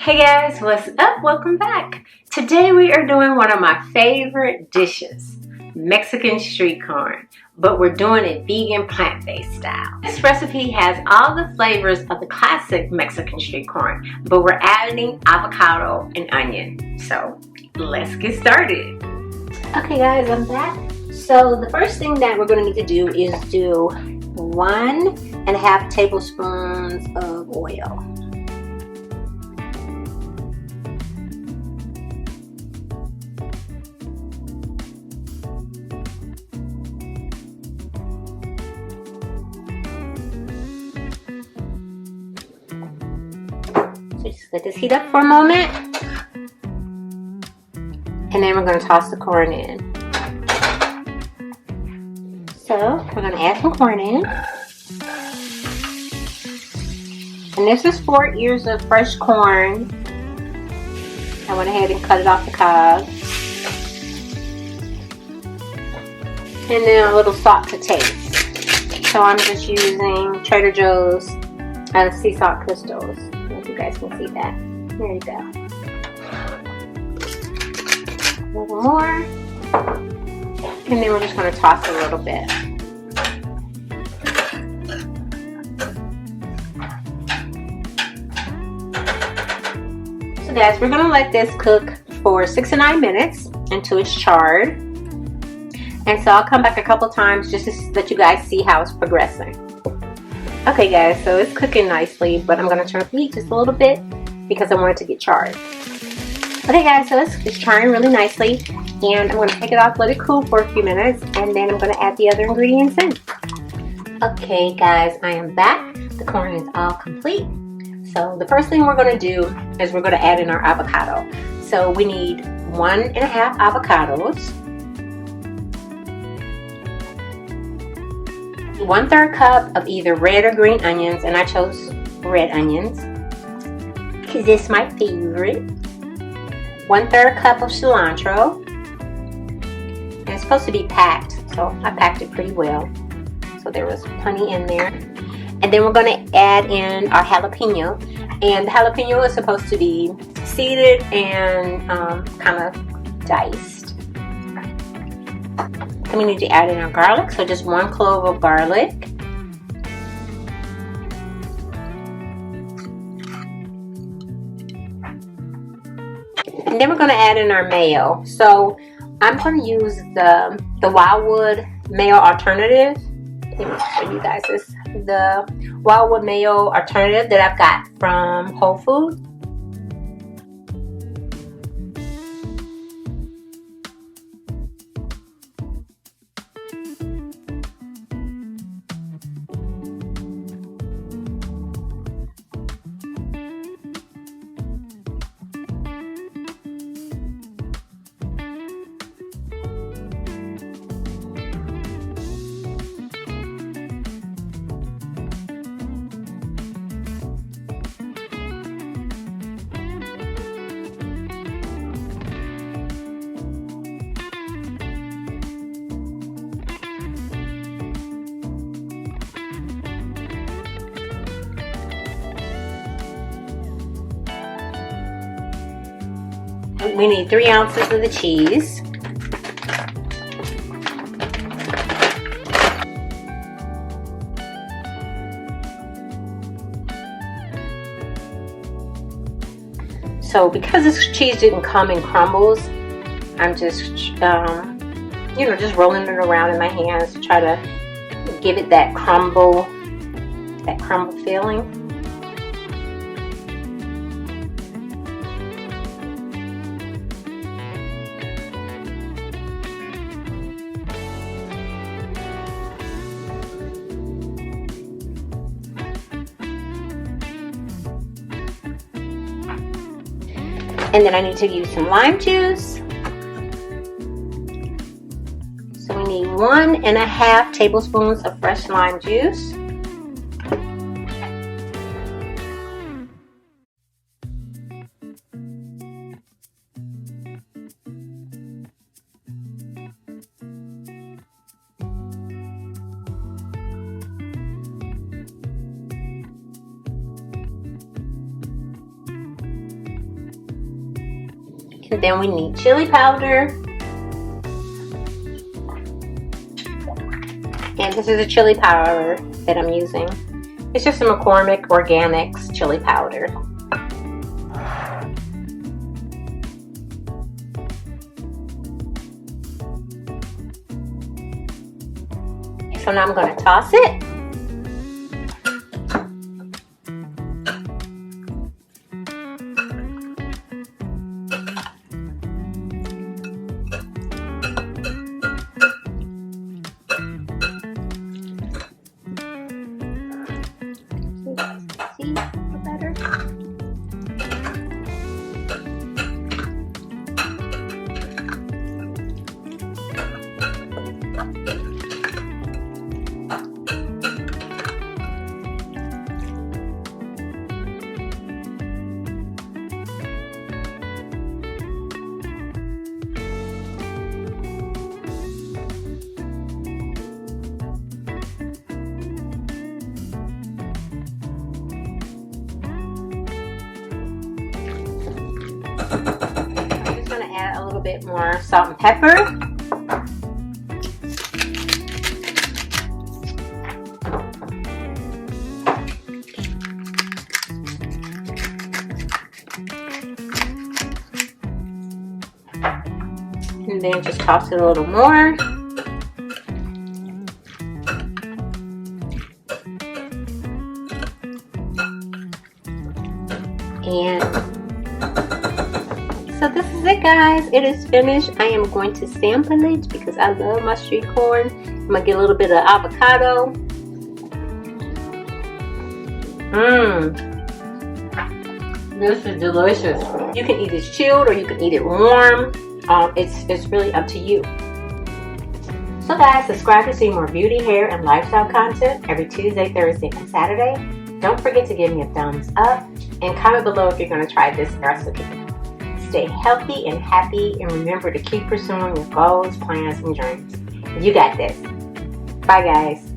Hey guys, what's up? Welcome back. Today we are doing one of my favorite dishes, Mexican street corn, but we're doing it vegan plant-based style. This recipe has all the flavors of the classic Mexican street corn, but we're adding avocado and onion. So let's get started. Okay guys, I'm back. So the first thing that we're going to need to do is do 1.5 tablespoons of oil. So just let this heat up for a moment. And then we're going to toss the corn in. So we're going to add some corn in. And this is 4 ears of fresh corn. I went ahead and cut it off the cob. And then a little salt to taste. So I'm just using Trader Joe's sea salt crystals. If you guys can see that. There you go. A little more. And then we're just going to toss a little bit. So guys, we're going to let this cook for 6 to 9 minutes until it's charred. And so I'll come back a couple times just to let you guys see how it's progressing. Okay guys, so it's cooking nicely, but I'm going to turn up the heat just a little bit because I want it to get charred. Okay guys, so it's charring really nicely, and I'm going to take it off, let it cool for a few minutes, and then I'm going to add the other ingredients in. Okay guys, I am back. The corn is all complete. So the first thing we're going to do is we're going to add in our avocado. So we need 1.5 avocados. 1/3 cup of either red or green onions, and I chose red onions because it's my favorite. 1/3 cup of cilantro, and it's supposed to be packed, so I packed it pretty well, so there was plenty in there. And then we're going to add in our jalapeno, and the jalapeno is supposed to be seeded and kind of diced. Then we need to add in our garlic, so just 1 clove of garlic. And then we're going to add in our mayo. So I'm going to use the Wildwood mayo alternative. Let me show you guys this. The Wildwood mayo alternative that I've got from Whole Foods. We need 3 ounces of the cheese. So because this cheese didn't come in crumbles, I'm just, just rolling it around in my hands to try to give it that crumble feeling. And then I need to use some lime juice. So we need 1.5 tablespoons of fresh lime juice. And then we need chili powder. And this is a chili powder that I'm using. It's just a McCormick Organics chili powder. So now I'm going to toss it. See better? I'm just going to add a little bit more salt and pepper. And then just toss it a little more. And so this is it, guys. It is finished. I am going to sample it because I love my street corn. I'm gonna get a little bit of avocado. This is delicious. You can eat it chilled or you can eat it warm. It's really up to you. So guys, subscribe to see more beauty, hair, and lifestyle content every Tuesday, Thursday, and Saturday. Don't forget to give me a thumbs up and comment below if you're going to try this recipe. Stay healthy and happy, and remember to keep pursuing your goals, plans, and dreams. You got this. Bye guys.